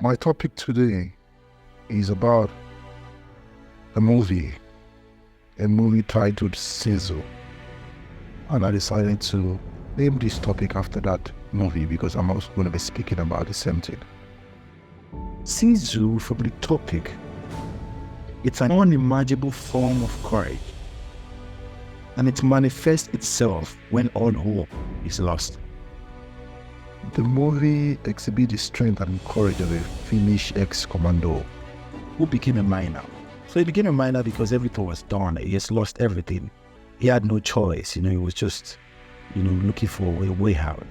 My topic today is about a movie titled SISU. And I decided to name this topic after that movie because I'm also going to be speaking about the same thing. SISU, from the topic, it's an unimaginable form of courage. And it manifests itself when all hope is lost. The movie exhibits the strength and courage of a Finnish ex-commando who became a miner. So he became a miner because everything was done. He has lost everything. He had no choice. He was just, looking for a way out.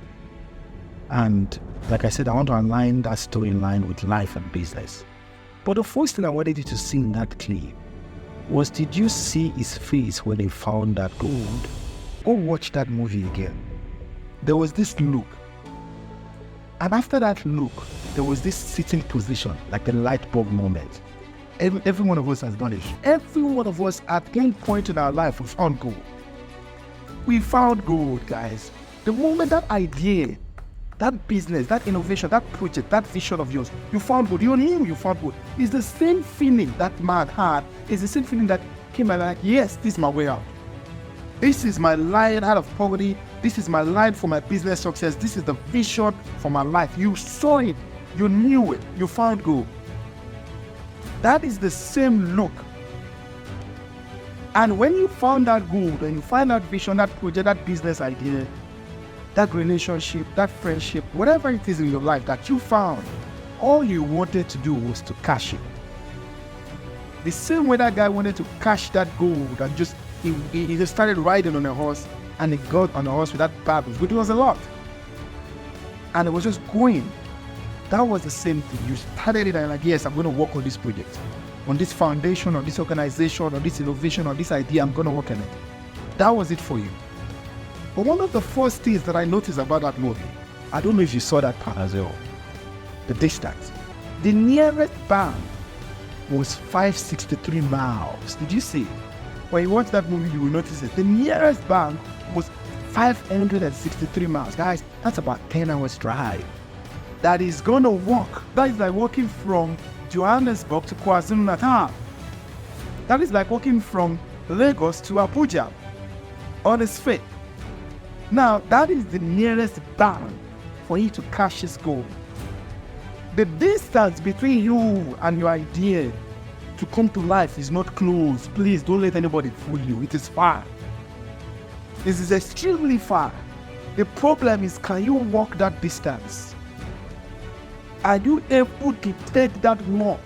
And like I said, I want to align that storyline with life and business. But the first thing I wanted you to see in that clip was, did you see his face when he found that gold? Go watch that movie again. There was this look. And after that look, there was this sitting position, like the light bulb moment. Every one of us has done it. Every one of us at one point in our life we found gold. We found gold, guys. The moment that idea, that business, that innovation, that project, that vision of yours, you found gold. You knew you found gold. It's the same feeling that man had. It's the same feeling that came and like, yes, this is my way out. This is my line out of poverty. This is my line for my business success. This is the vision for my life. You saw it. You knew it. You found gold. That is the same look. And when you found that gold and you find that vision, that project, that business idea, that relationship, that friendship, whatever it is in your life that you found, all you wanted to do was to cash it. The same way that guy wanted to cash that gold and he just started riding on a horse, and he got on a horse with that bag, which was a lot. And it was just going. That was the same thing. You started it and like, yes, I'm going to work on this project, on this foundation, on this organization, on this innovation, on this idea, I'm going to work on it. That was it for you. But one of the first things that I noticed about that movie, I don't know if you saw that part as well, the distance. The nearest bank was 563 miles. Did you see? When you watch that movie, you will notice it. The nearest bank was 563 miles. Guys, that's about 10 hours drive. That is going to walk. That is like walking from Johannesburg to KwaZulu-Natal. That is like walking from Lagos to Abuja on his feet. Now, that is the nearest bank for you to cash his goal. The distance between you and your idea to come to life is not close. Please don't let anybody fool you. It is far. This is extremely far. The problem is, can you walk that distance? Are you able to take that walk?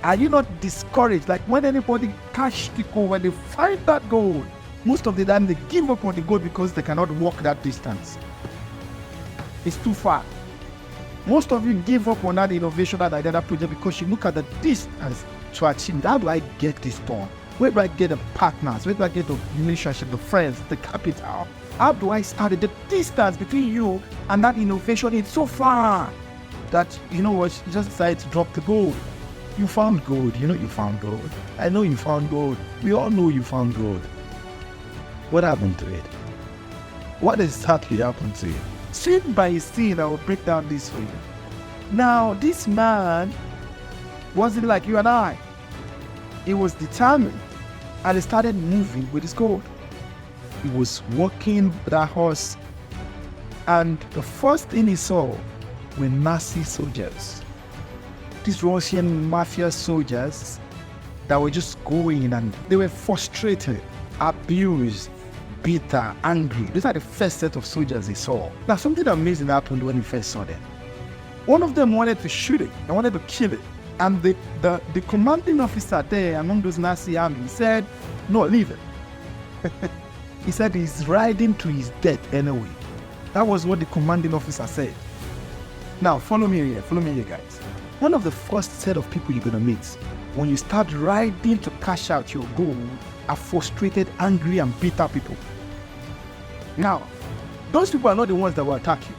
Are you not discouraged? Like when anybody cash the goal, when they find that goal, most of the time they give up on the goal because they cannot walk that distance. It's too far. Most of you give up on that innovation, that idea, that project, because you look at the distance to achieve. How do I get this done? Where do I get the partners? Where do I get the relationship, the friends, the capital? How do I start it? The distance between you and that innovation is so far that, you just decide to drop the gold. You found gold. You found gold. I know you found gold. We all know you found gold. What happened to it? What exactly happened to it? Scene by scene, I will break down this for you. Now, this man wasn't like you and I. He was determined, and he started moving with his gold. He was walking that horse, and the first thing he saw were Nazi soldiers. These Russian mafia soldiers that were just going, and they were frustrated, abused, bitter, angry. These are the first set of soldiers he saw. Now, something amazing happened when he first saw them. One of them wanted to shoot it. They wanted to kill it. And the commanding officer there among those Nazi army said, no, leave it. He said he's riding to his death anyway. That was what the commanding officer said. Now, follow me here, guys. One of the first set of people you're going to meet when you start riding to cash out your goal are frustrated, angry, and bitter people. Now, those people are not the ones that will attack you.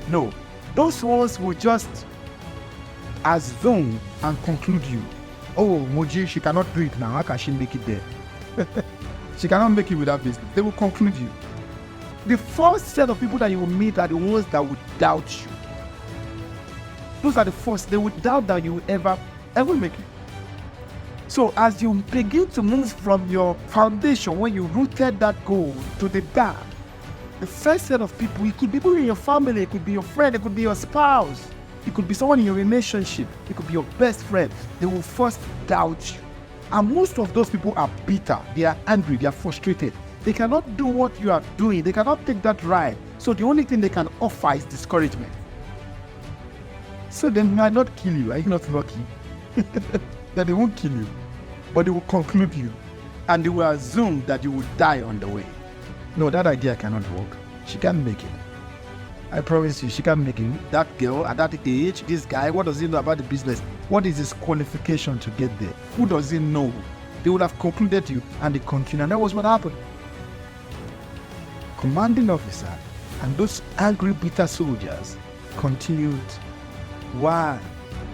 No, those ones will just assume and conclude you. Oh, Moji, she cannot do it now. How can she make it there? She cannot make it with that business. They will conclude you. The first set of people that you will meet are the ones that will doubt you. Those are the first. They would doubt that you will ever make it. So as you begin to move from your foundation, when you rooted that goal, to the back, the first set of people, it could be people in your family, it could be your friend, it could be your spouse, it could be someone in your relationship, it could be your best friend. They will first doubt you. And most of those people are bitter, they are angry, they are frustrated. They cannot do what you are doing, they cannot take that ride. So the only thing they can offer is discouragement. So they might not kill you. Are you not lucky? That they won't kill you, but they will conclude you, and they will assume that you will die on the way. No, that idea cannot work. She can't make it. I promise you, she can't make it. That girl at that age, this guy, what does he know about the business? What is his qualification to get there? Who does he know? They would have concluded you, and they continued, and that was what happened. Commanding officer and those angry, bitter soldiers continued. Why?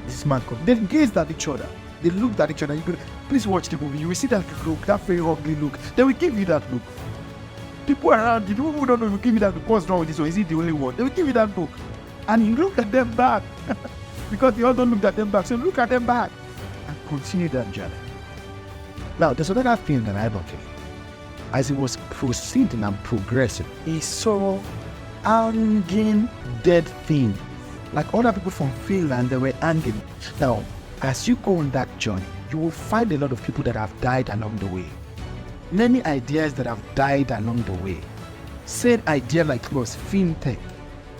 This man come. They gazed at each other. They looked at each other. You could, please watch the movie. You will see that look, that very ugly look. They will give you that look. People around you, people who don't know, will give you that look. What's wrong with this one? Is he the only one? They will give you that look. And you look at them back. Because they all don't look at them back. So look at them back. And continue that journey. Now, there's another thing that I noticed. As he was proceeding and progressing, he saw hanging dead things. Like other people from Finland, they were hanging. Now, as you go on that journey, you will find a lot of people that have died along the way. Many ideas that have died along the way. Said idea like was fintech,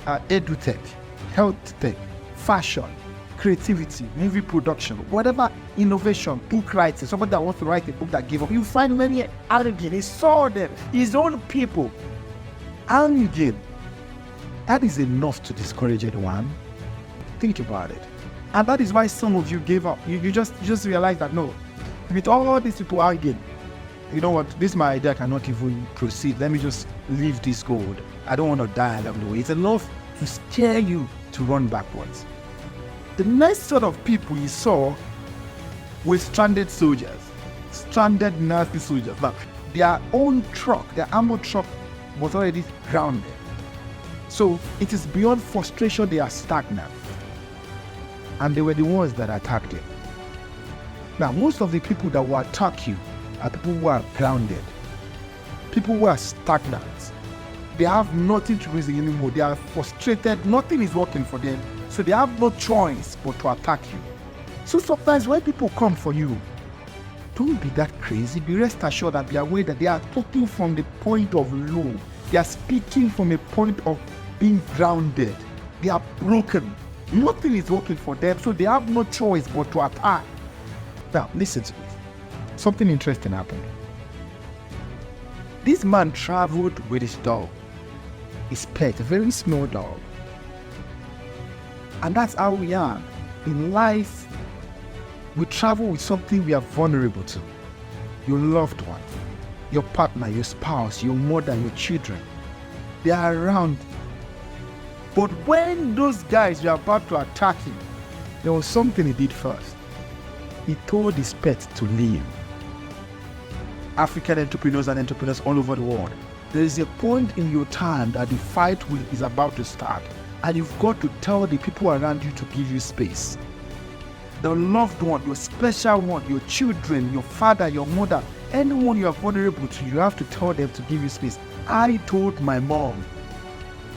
edutech, health tech, fashion, creativity, movie production, whatever innovation, book writing, somebody that wants to write a book that gave up. You find many hanging. He saw them, his own people hanging. That is enough to discourage anyone. Think about it. And that is why some of you gave up. You just realize that no, with all these people arguing, you know what, this my idea cannot even proceed. Let me just leave this goal. I don't want to die along the way. It's enough to scare you to run backwards. The next sort of people you saw were stranded soldiers. Stranded nasty soldiers. Now, their own truck, their armored truck was already grounded. So it is beyond frustration, they are stagnant. And they were the ones that attacked you. Now, most of the people that will attack you are people who are grounded, people who are stagnant. They have nothing to reason anymore. They are frustrated. Nothing is working for them. So they have no choice but to attack you. So sometimes when people come for you, don't be that crazy. Be rest assured that they are aware that they are talking from the point of low. They are speaking from a point of being grounded. They are broken. Nothing is working for them, so they have no choice but to attack. Now, listen to this. Something interesting happened. This man traveled with his dog, his pet, a very small dog. And that's how we are. In life, we travel with something we are vulnerable to. Your loved one, your partner, your spouse, your mother, your children. They are around. But when those guys were about to attack him, there was something he did first. He told his pet to leave. African entrepreneurs and entrepreneurs all over the world, there is a point in your time that the fight is about to start, and you've got to tell the people around you to give you space. The loved one, your special one, your children, your father, your mother, anyone you are vulnerable to, you have to tell them to give you space. I told my mom.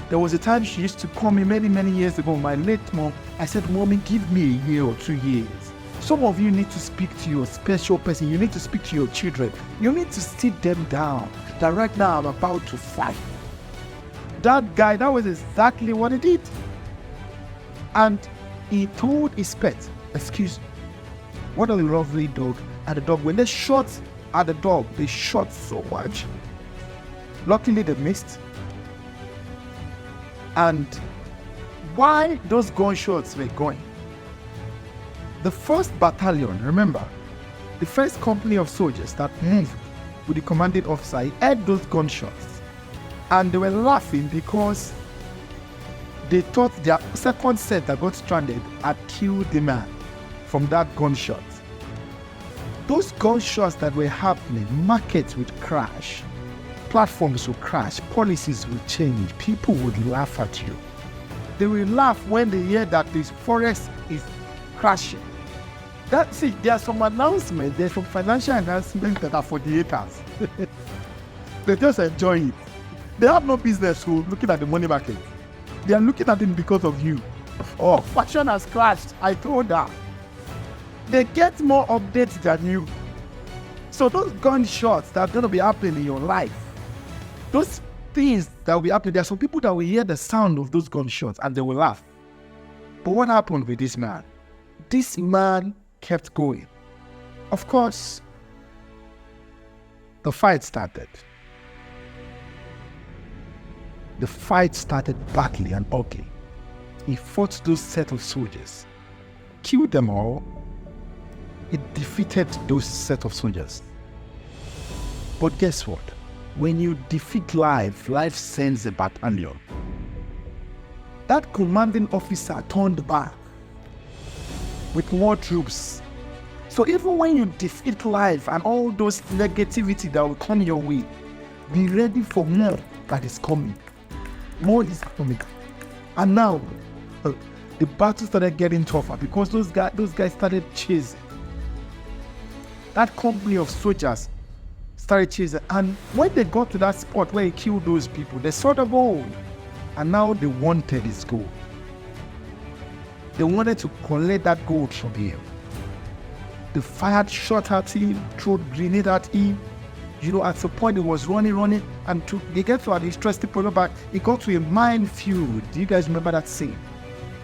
There was a time she used to call me many years ago, my late mom. I said, Mommy, give me a year or 2 years. Some of you need to speak to your special person. You need to speak to your children. You need to sit them down. That right now I'm about to fight. That guy, that was exactly what he did. And he told his pet, excuse me, what a lovely dog. And the dog, when they shot at the dog, they shot so much. Luckily they missed. And why those gunshots were going? The 1st battalion, remember, the first company of soldiers that moved with the commanding officer, he heard those gunshots. And they were laughing because they thought their second set that got stranded had killed the man from that gunshot. Those gunshots that were happening, markets would crash, platforms would crash, policies would change, people would laugh at you. They will laugh when they hear that this forest is crashing. There are some announcements, there's some financial announcements that are for the haters. They just enjoy it. They have no business looking at the money market. They are looking at it because of you. Oh, fashion has crashed. I told her. They get more updates than you. So those gunshots that are going to be happening in your life, those things that will be happening, there are some people that will hear the sound of those gunshots and they will laugh. But what happened with this man? This man kept going. Of course, the fight started. The fight started badly and ugly. He fought those set of soldiers, killed them all. He defeated those set of soldiers. But guess what? When you defeat life sends a battalion. That commanding officer turned back with more troops. So even when you defeat life and all those negativity that will come your way, be ready for more that is coming. More is coming. And now, the battle started getting tougher because those guys started chasing. That company of soldiers started chasing. And when they got to that spot where he killed those people, they saw the gold. And now they wanted his gold. They wanted to collect that gold from him. They fired shot at him, threw grenade at him. At some point he was running, and they get to an interesting point back. He got to a minefield. Do you guys remember that scene?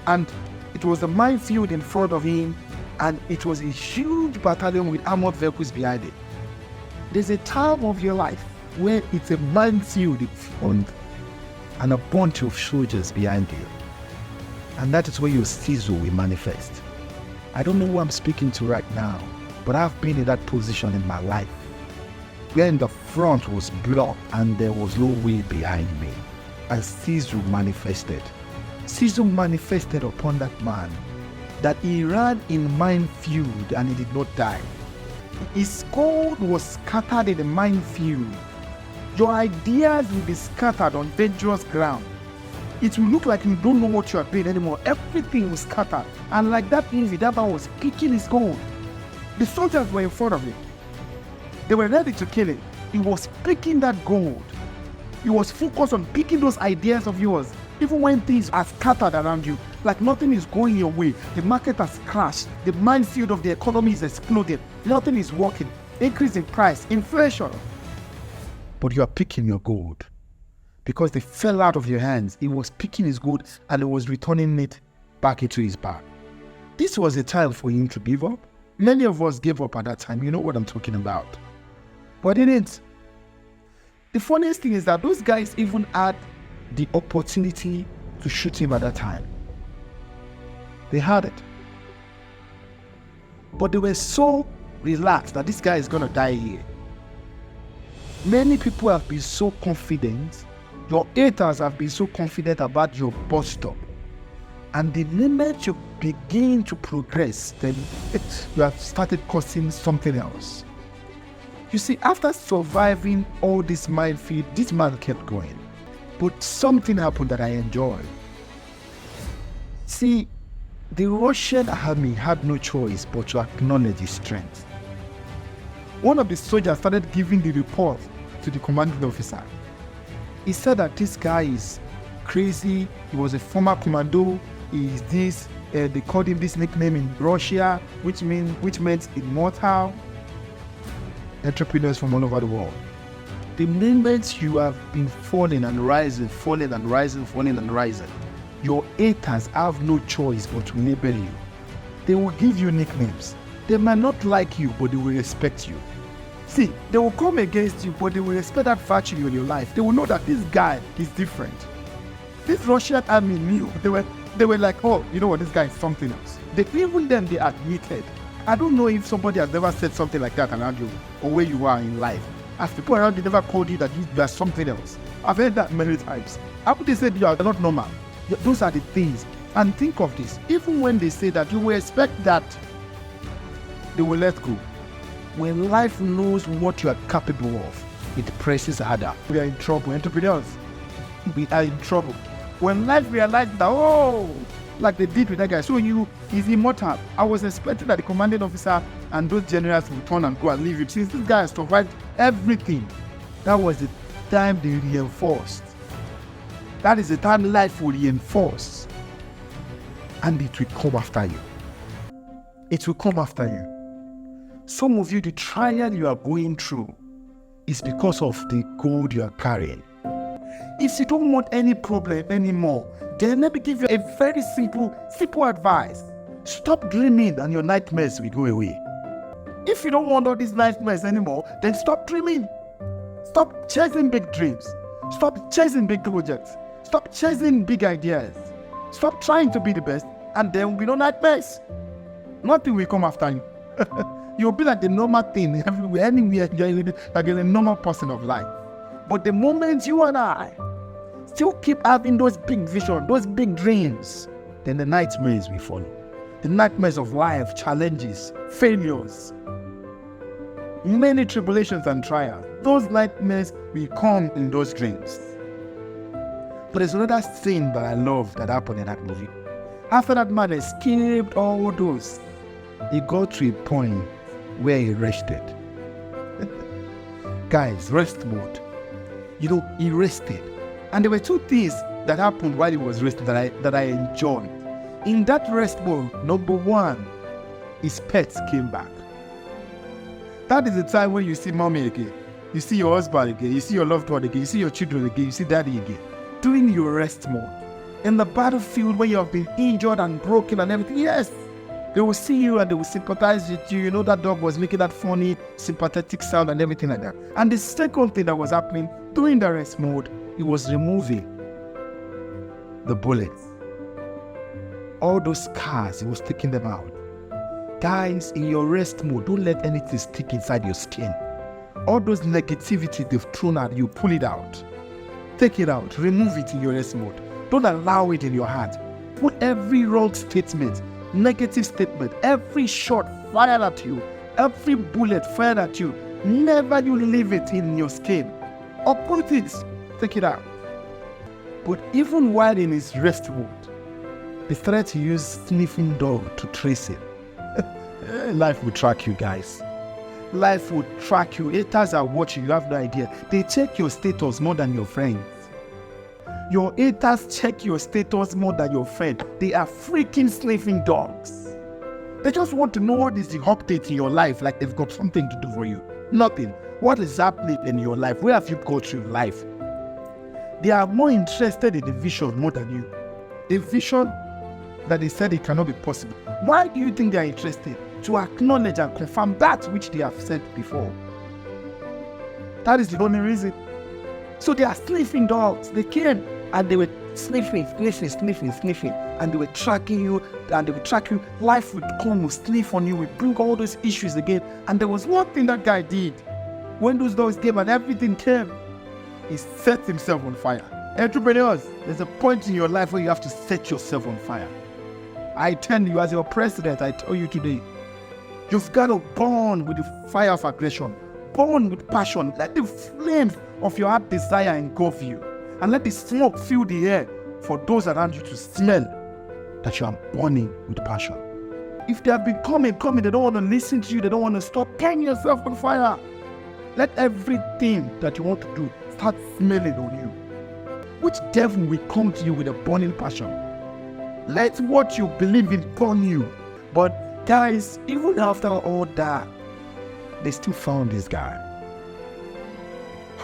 And it was a minefield in front of him, and it was a huge battalion with armored vehicles behind it. There's a time of your life where it's a minefield in front and a bunch of soldiers behind you. And that is where your SISU will manifest. I don't know who I'm speaking to right now, but I've been in that position in my life, where in the front was blocked and there was no way behind me. And SISU manifested. SISU manifested upon that man, that he ran in minefield and he did not die. His gold was scattered in the minefield. Your ideas will be scattered on dangerous ground. It will look like you don't know what you are doing anymore. Everything was scattered. And like that movie, that man was picking his gold. The soldiers were in front of him. They were ready to kill him. He was picking that gold. He was focused on picking those ideas of yours. Even when things are scattered around you, like nothing is going your way, the market has crashed, the minefield of the economy is exploded, nothing is working, increase in price, inflation. But you are picking your gold. Because they fell out of your hands, he was picking his gold and he was returning it back into his bag. This was a time for him to give up. Many of us gave up at that time. You know what I'm talking about. But he didn't. The funniest thing is that those guys even had the opportunity to shoot him at that time. They had it. But they were so relaxed that this guy is going to die here. Many people have been so confident. Your haters have been so confident about your bus stop. And the moment you begin to progress, then you have started causing something else. You see, after surviving all this minefield, this man kept going. But something happened that I enjoyed. See, the Russian army had no choice but to acknowledge his strength. One of the soldiers started giving the report to the commanding officer. He said that this guy is crazy. He was a former commando. He is this. They called him this nickname in Russia, which meant immortal. Entrepreneurs from all over the world. The moment you have been falling and rising, your haters have no choice but to label you. They will give you nicknames. They might not like you, but they will respect you. See, they will come against you, but they will respect that virtue in your life. They will know that this guy is different. This Russian army knew. They were like, oh, you know what, this guy is something else. Even them, they admitted. I don't know if somebody has never said something like that around you or where you are in life. As people around you never called you that you are something else. I've heard that many times. After they said you are not normal, those are the things. And think of this, even when they say that, you will expect that they will let go. When life knows what you are capable of, it presses harder. We are in trouble. Entrepreneurs, we are in trouble. When life realized that, oh, like they did with that guy, so he's immortal. I was expecting that the commanding officer and those generals would turn and go and leave him. Since this guy has survived everything, that was the time they reinforced. That is the time life will reinforce. And it will come after you. It will come after you. Some of you, the trial you are going through is because of the gold you are carrying. If you don't want any problem anymore, then let me give you a very simple advice. Stop dreaming and your nightmares will go away. If you don't want all these nightmares anymore, then stop dreaming. Stop chasing big dreams. Stop chasing big projects. Stop chasing big ideas. Stop trying to be the best, and there will be no nightmares. Nothing will come after you. You'll be like the normal thing everywhere, anywhere, like a normal person of life. But the moment you and I still keep having those big visions, those big dreams, then the nightmares will follow. The nightmares of life, challenges, failures, many tribulations and trials. Those nightmares will come in those dreams. But there's another thing that I love that happened in that movie. After that man escaped all those, he got to a point where he rested. Guys, rest mode. He rested. And there were two things that happened while he was resting that I enjoyed. In that rest mode, number one, his pets came back. That is the time when you see mommy again. You see your husband again. You see your loved one again. You see your children again. You see daddy again. During your rest mode. In the battlefield where you have been injured and broken and everything, yes, they will see you and they will sympathize with you. You know that dog was making that funny, sympathetic sound and everything like that. And the second thing that was happening during the rest mode, he was removing the bullets. All those scars, he was taking them out. Guys, in your rest mode, don't let anything stick inside your skin. All those negativity they've thrown at you, pull it out. Take it out. Remove it in your rest mode. Don't allow it in your heart. Put every wrong statement, negative statement, every shot fired at you, every bullet fired at you, never you leave it in your skin. Uproot it. Take it out. But even while in his rest mode, they started to use sniffing dog to trace him. Life will track you, guys. Life will track you. Haters are watching. You have no idea. They check your status more than your friends. Your haters check your status more than your friend. They are freaking sniffing dogs. They just want to know what is the update in your life, like they've got something to do for you. Nothing. What is happening in your life? Where have you got through life? They are more interested in the vision more than you. The vision that they said it cannot be possible. Why do you think they are interested? To acknowledge and confirm that which they have said before. That is the only reason. So they are sniffing dogs. They came and they were sniffing, and they were tracking you, and they would track you. Life would come, would sniff on you, would bring all those issues again. And there was one thing that guy did. When those dogs came and everything came, he set himself on fire. Entrepreneurs, there's a point in your life where you have to set yourself on fire. I tell you, as your president, I tell you today, you've got to burn with the fire of aggression. Burn with passion. Let the flames of your heart desire engulf you. And let the smoke fill the air for those around you to smell that you are burning with passion. If they have been coming, they don't want to listen to you, they don't want to stop, burn yourself on fire. Let everything that you want to do start smelling on you. Which devil will come to you with a burning passion? Let what you believe in burn you. But guys, even after all that, they still found this guy.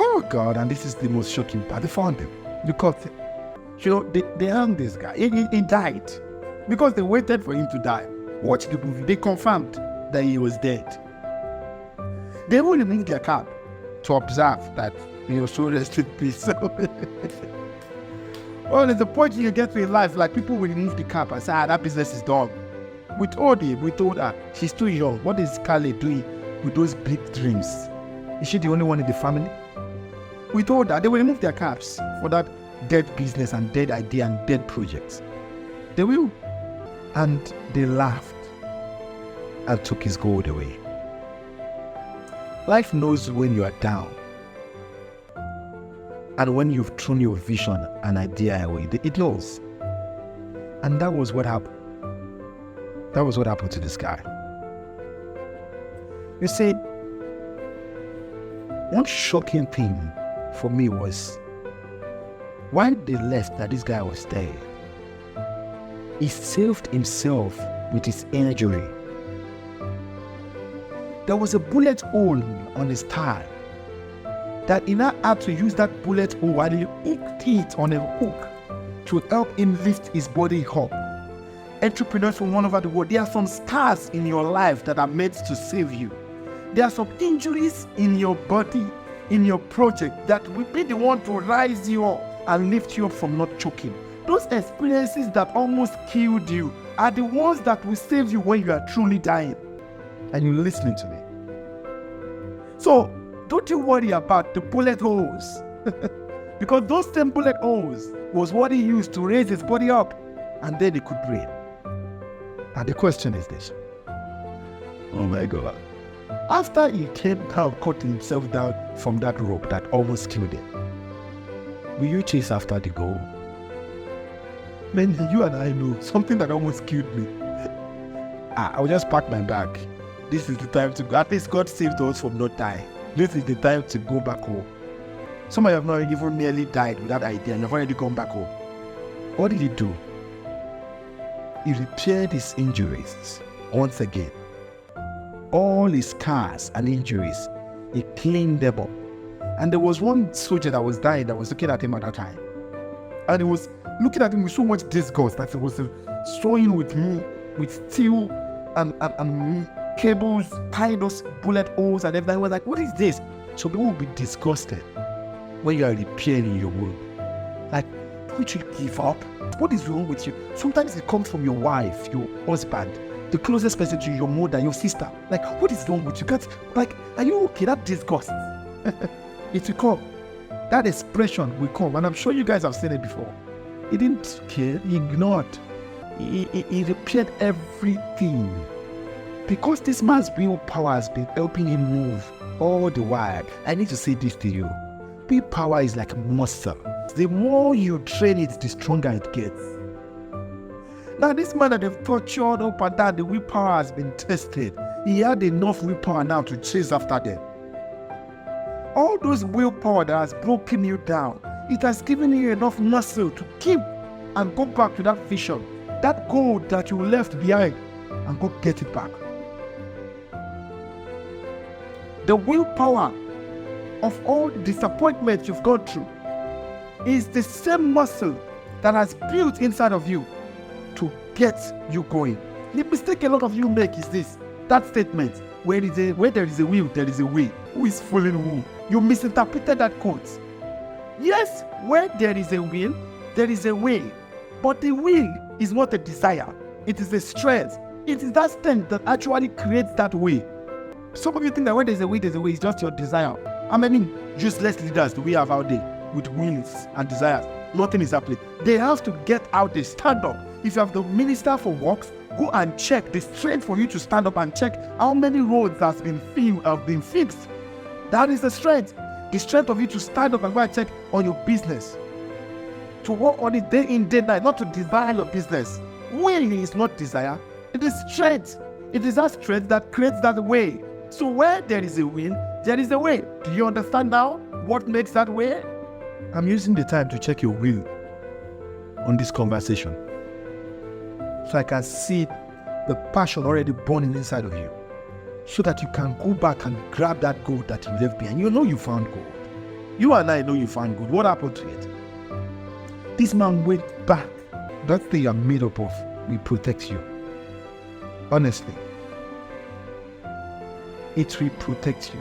Oh God, and this is the most shocking part. They found him. Because, they hung this guy. He died. Because they waited for him to die. Watch the movie. They confirmed that he was dead. They only removed their cap to observe that he was so rest in peace. Oh, there's a point you get to in life, like people will remove the cap and say, that business is done. We told her, she's too young. What is Scarlett doing with those big dreams? Is she the only one in the family? We told her they will remove their caps for that dead business and dead idea and dead projects. They will. And they laughed and took his gold away. Life knows when you are down. And when you've thrown your vision and idea away, it knows. And that was what happened. That was what happened to this guy. You see, one shocking thing for me was while they left that this guy was there, he saved himself with his injury. There was a bullet hole on his thigh that he now had to use that bullet hole and he hooked it on a hook to help him lift his body up. Entrepreneurs from all over the world, there are some scars in your life that are meant to save you. There are some injuries in your body, in your project, that will be the one to rise you up and lift you up from not choking. Those experiences that almost killed you are the ones that will save you when you are truly dying. And you're listening to me. So, don't you worry about the bullet holes. Because those same bullet holes was what he used to raise his body up, and then he could breathe. And the question is this. Oh my God. After he came down, cut himself down from that rope that almost killed him, will you chase after the goal? Man, you and I know something that almost killed me. I'll just pack my bag. This is the time to go. At least God saved us from not dying. This is the time to go back home. Some of you have not even nearly died with that idea and you've already gone back home. What did he do? He repaired his injuries once again. All his scars and injuries, he cleaned them up. And there was one soldier that was dying that was looking at him at that time. And he was looking at him with so much disgust that he was showing with me with steel and cables, tying those bullet holes and everything. I was like, what is this? So people will be disgusted when you are repairing your wound. Like, don't you give up? What is wrong with you? Sometimes it comes from your wife, your husband, the closest person to you, your mother, your sister. Like, what is wrong with you? Like, are you okay? That disgust. It will come. That expression will come. And I'm sure you guys have seen it before. He didn't care. He ignored. He repaired everything. Because this man's willpower has been helping him move all the while. I need to say this to you. Willpower is like muscle. The more you train it, the stronger it gets. Now, this man that they've tortured up and down, the willpower has been tested. He had enough willpower now to chase after them. All those willpower that has broken you down, it has given you enough muscle to keep and go back to that vision, that goal that you left behind, and go get it back. The willpower of all the disappointments you've gone through is the same muscle that has built inside of you to get you going. The mistake a lot of you make is this, that statement, where there is a will, there is a way. Who is fooling who? You misinterpreted that quote. Yes, where there is a will, there is a way. But the will is not a desire. It is a strength. It is that strength that actually creates that way. Some of you think that where there's a way, it's just your desire. How many useless leaders do we have out there with wills and desires? Nothing is happening. They have to get out there, stand up. If you have the minister for works, go and check the strength for you to stand up and check how many roads have been fixed. That is the strength. The strength of you to stand up and go and check on your business. To work on it day in, day night, not to desire your business. Will is not desire. It is strength. It is that strength that creates that way. So where there is a will, there is a way. Do you understand now what makes that way? I'm using the time to check your will on this conversation, so I can see the passion already burning inside of you, so that you can go back and grab that gold that you left behind. You know you found gold. You and I know you found gold. What happened to it? This man went back. That thing you're made up of will protect you. Honestly, it will protect you.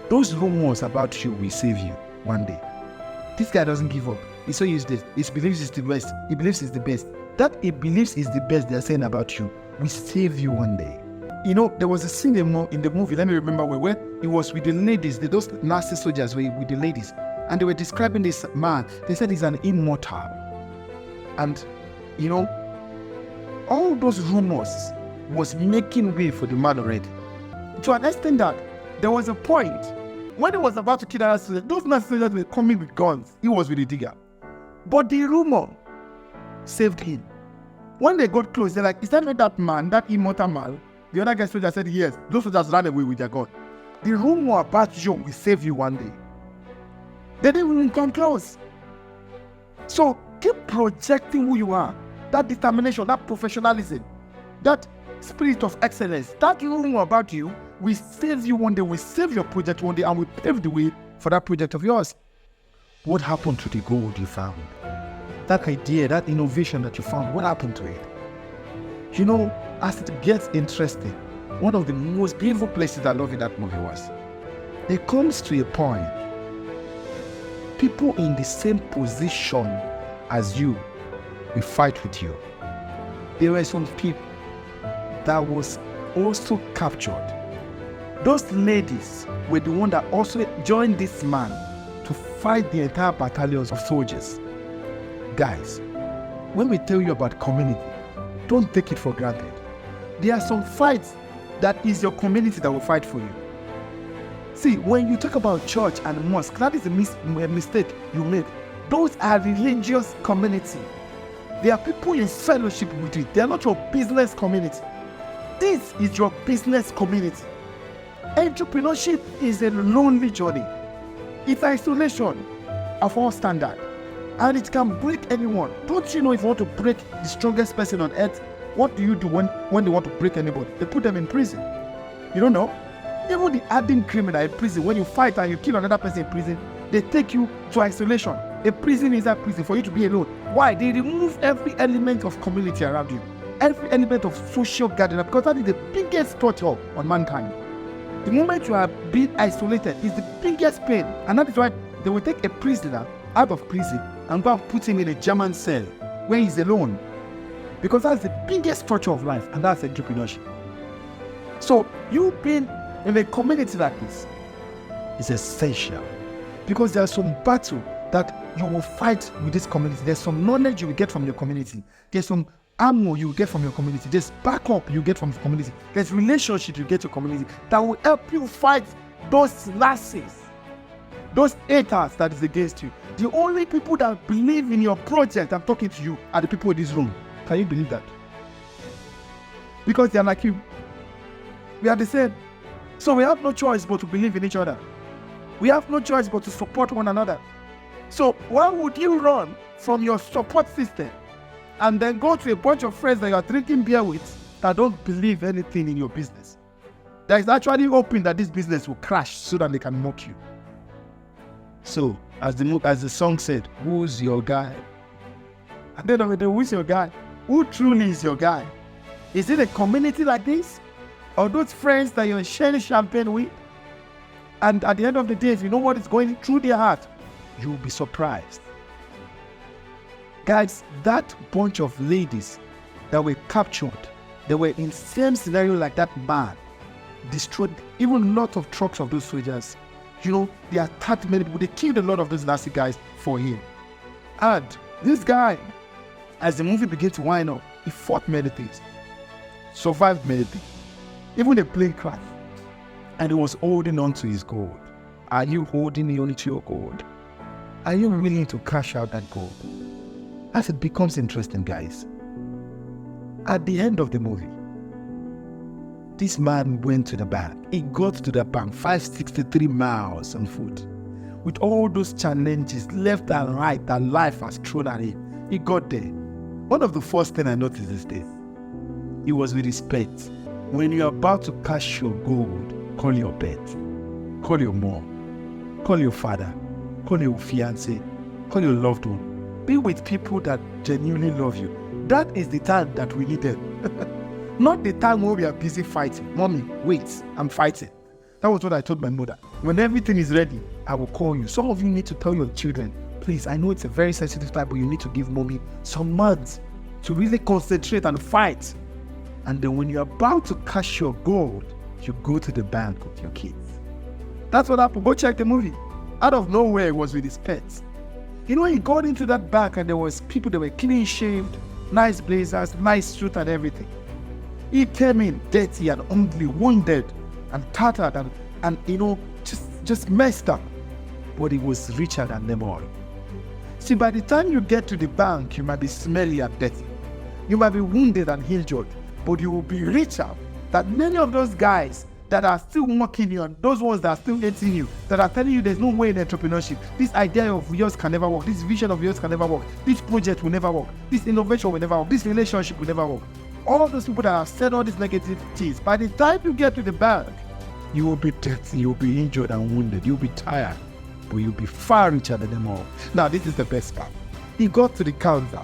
Those rumors about you will save you one day. This guy doesn't give up. He's so used to it. He believes it's the best. He believes it's the best. That he believes is the best they're saying about you will save you one day. You know, there was a scene in the movie, let me remember where it was with the ladies, those Nazi soldiers were with the ladies, and they were describing this man. They said he's an immortal. And, you know, all those rumors was making way for the man already. To an extent that there was a point When he was about to kill another soldier, those Nazi soldiers were coming with guns. He was with a digger. But the rumor saved him. When they got close, they're like, is that not that man, that immortal man? The other guy soldier said, yes. Those soldiers ran away with their gun. The rumor about you will save you one day. They didn't even come close. So keep projecting who you are. That determination, that professionalism, that spirit of excellence, that rumor about you will save you one day, will save your project one day, and will pave the way for that project of yours. What happened to the gold you found? That idea, that innovation that you found, what happened to it? You know, as it gets interesting, one of the most beautiful places I love in that movie was, it comes to a point, people in the same position as you will fight with you. There were some people that was also captured. Those ladies were the one that also joined this man to fight the entire battalions of soldiers. Guys, when we tell you about community, don't take it for granted. There are some fights that is your community that will fight for you. See, when you talk about church and mosque, that is a mistake you make. Those are religious community. They are people in fellowship with you. They are not your business community. This is your business community. Entrepreneurship is a lonely journey. It's isolation of all standard. And it can break anyone. Don't you know if you want to break the strongest person on earth, what do you do when they want to break anybody? They put them in prison. You don't know? Even the hardened criminal in prison, when you fight and you kill another person in prison, they take you to isolation. A prison is a prison for you to be alone. Why? They remove every element of community around you. Every element of social gathering, because that is the biggest torture on mankind. The moment you are being isolated is the biggest pain. And that is why they will take a prisoner out of prison and go and put him in a German cell where he's alone. Because that's the biggest torture of life, and that's entrepreneurship. So you being in a community like this is essential, because there's some battle that you will fight with this community. There's some knowledge you will get from your community. There's some ammo you will get from your community. There's backup you get from the community. There's relationship you get to community that will help you fight those Nazis, those haters that is against you. The only people that believe in your project, I'm talking to you, are the people in this room. Can you believe that? Because they are like you. We are the same. So we have no choice but to believe in each other. We have no choice but to support one another. So why would you run from your support system and then go to a bunch of friends that you are drinking beer with that don't believe anything in your business? That is actually hoping that this business will crash so that they can mock you. So, as the song said, who's your guy? At the end of the day, who's your guy? Who truly is your guy? Is it a community like this? Or those friends that you're sharing champagne with? And at the end of the day, if you know what is going through their heart, you'll be surprised. Guys, that bunch of ladies that were captured, they were in the same scenario like that man, destroyed even a lot of trucks of those soldiers. You know, they attacked many people. They killed a lot of those Nazi guys for him. And this guy, as the movie began to wind up, he fought many things, survived many things, even a plane crash, and he was holding on to his gold. Are you holding on to your gold? Are you willing to cash out that gold? As it becomes interesting, guys, at the end of the movie, this man went to the bank. He got to the bank 563 miles on foot. With all those challenges left and right that life has thrown at him, he got there. One of the first things I noticed is this. He was with his pet. When you're about to cash your gold, call your pet. Call your mom. Call your father. Call your fiancé. Call your loved one. Be with people that genuinely love you. That is the time that we need them. Not the time when we are busy fighting. Mommy, wait, I'm fighting. That was what I told my mother. When everything is ready, I will call you. Some of you need to tell your children, please, I know it's a very sensitive time, but you need to give mommy some months to really concentrate and fight. And then when you're about to cash your gold, you go to the bank with your kids. That's what happened. Go check the movie. Out of nowhere, it was with his pets. You know, he got into that bank and there was people that were clean shaved, nice blazers, nice suit and everything. He came in dirty and ugly, wounded and tattered and you know, just just messed up, but he was richer than them all. See, by the time you get to the bank, you might be smelly and dirty. You might be wounded and injured, but you will be richer than many of those guys that are still mocking you, and those ones that are still hating you, that are telling you there's no way in entrepreneurship. This idea of yours can never work. This vision of yours can never work. This project will never work. This innovation will never work. This relationship will never work. All those people that have said all these negative things, by the time you get to the bank, you will be dirty, you'll be injured and wounded, you'll be tired, but you'll be far richer than them all. Now, this is the best part. He got to the counter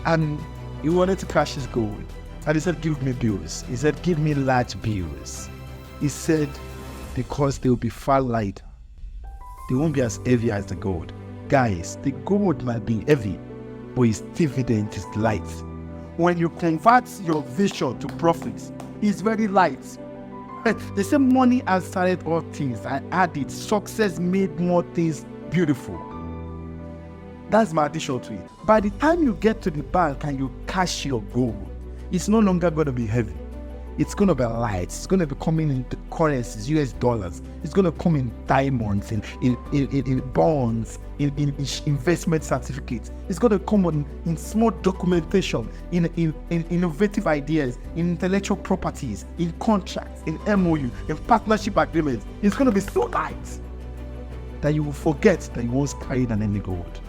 and he wanted to cash his gold. And he said, give me bills. He said, give me large bills. He said, because they will be far lighter. They won't be as heavy as the gold. Guys, the gold might be heavy, but its dividend is light. When you convert your vision to profits, it's very light. They say money has started all things. I added, success made more things beautiful. That's my addition to it. By the time you get to the bank and you cash your gold, it's no longer going to be heavy. It's going to be light. It's going to be coming in the currencies, US dollars. It's going to come in diamonds, in bonds, in investment certificates. It's going to come in small documentation, in innovative ideas, in intellectual properties, in contracts, in MOU, in partnership agreements. It's going to be so light that you will forget that you once carried an any gold.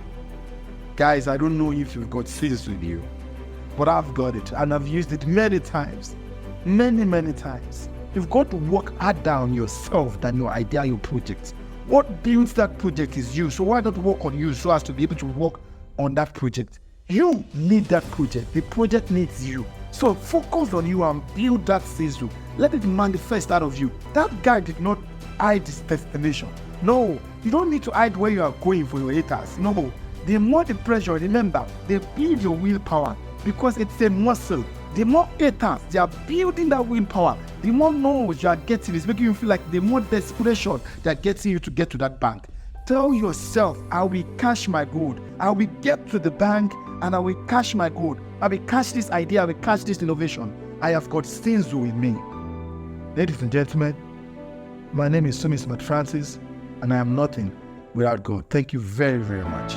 Guys, I don't know if you've got SISU with you, but I've got it and I've used it many times. Many times. You've got to work harder on yourself than your idea, your project. What builds that project is you. So why not work on you so as to be able to work on that project? You need that project. The project needs you. So focus on you and build that SISU. Let it manifest out of you. That guy did not hide his destination. No, you don't need to hide where you are going for your haters. No, the more the pressure, remember, they build your willpower because it's a muscle. The more haters, they are building that willpower. The more no's you are getting, it's making you feel like the more desperation they are getting you to get to that bank. Tell yourself, I will cash my gold. I will get to the bank and I will cash my gold. I will cash this idea. I will cash this innovation. I have got SISU in me. Ladies and gentlemen, my name is Summy Francis, and I am nothing without God. Thank you very, very much.